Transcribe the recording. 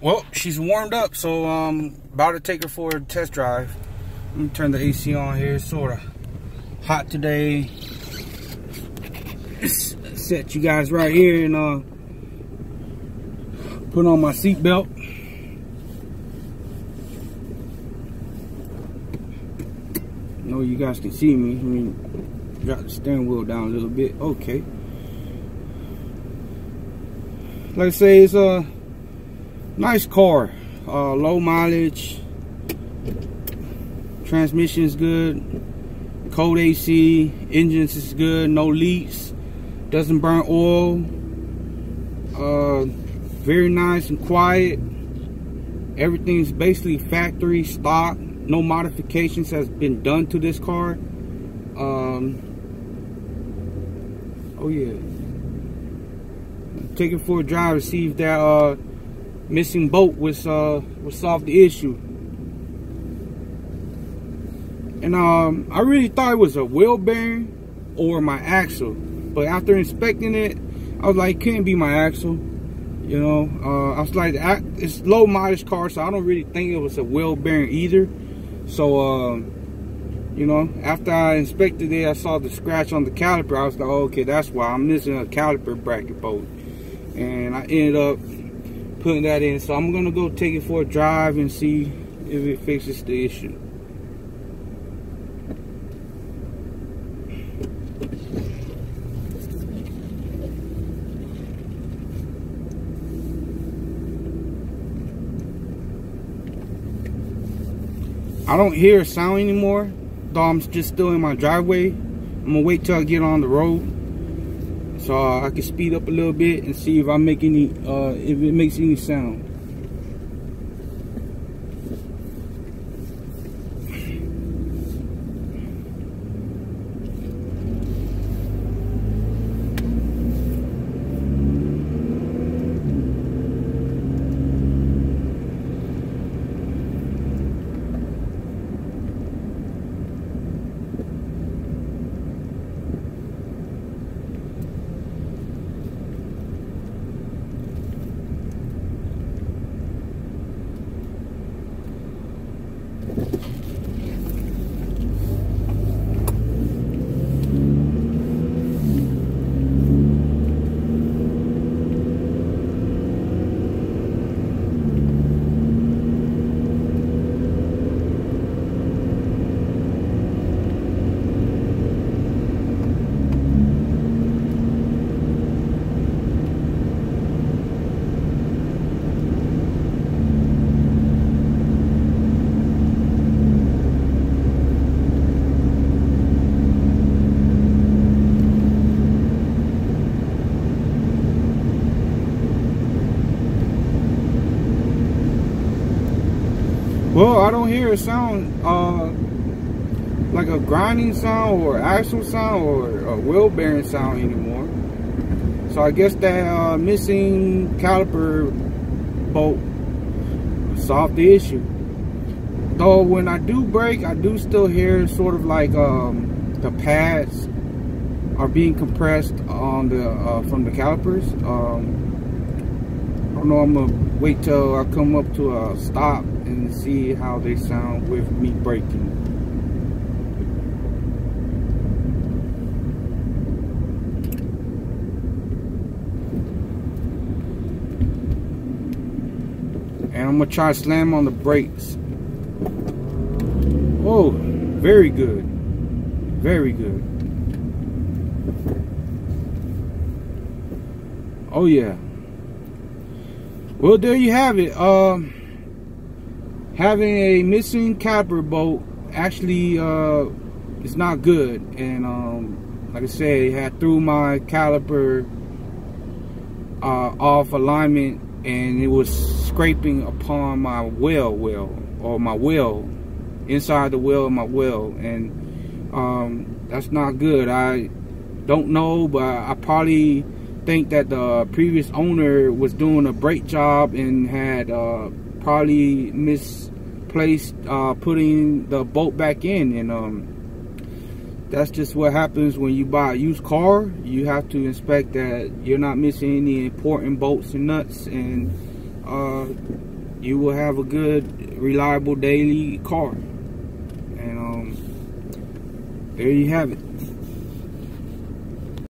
Well, she's warmed up, so about to take her for a test drive. Let me turn the AC on here. It's sort of hot today. Set you guys right here and put on my seat belt. I know you guys can see me. Let me drop the steering wheel down a little bit. Okay. Like I say, it's a nice car. Low mileage. Transmission is good. Cold AC. Engines is good. No leaks. Doesn't burn oil. Very nice and quiet. Everything's basically factory stock. No modifications has been done to this car. Oh yeah. Take it for a drive to see if that missing bolt will solve the issue. And I really thought it was a wheel bearing or my axle, but after inspecting it, I was like, it couldn't be my axle. You know, I was like, it's low mileage car, so I don't really think it was a wheel bearing either. So you know, after I inspected it, I saw the scratch on the caliper. I was like, oh, okay, that's why I'm missing a caliper bracket bolt. And I ended up putting that in. So I'm gonna go take it for a drive and see if it fixes the issue. I don't hear a sound anymore, though I'm just still in my driveway. I'm gonna wait till I get on the road so I can speed up a little bit and see if I make any, if it makes any sound. Well, I don't hear a sound like a grinding sound or axle sound or a wheel bearing sound anymore. So I guess that missing caliper bolt solved the issue. Though when I do brake, I do still hear sort of like the pads are being compressed on the from the calipers. I don't know. I'm gonna wait till I come up to a stop and see how they sound with me braking. And I'm gonna try to slam on the brakes. Oh, very good. Very good. Oh yeah. Well, there you have it. Having a missing caliper bolt actually is not good, and like I said, it threw my caliper off alignment, and it was scraping upon my wheel or my wheel, inside the wheel of my wheel, and that's not good. I don't know, but I probably think that the previous owner was doing a brake job and had probably misplaced putting the bolt back in, and that's just what happens when you buy a used car. You have to inspect that you're not missing any important bolts and nuts, and you will have a good, reliable daily car. And there you have it.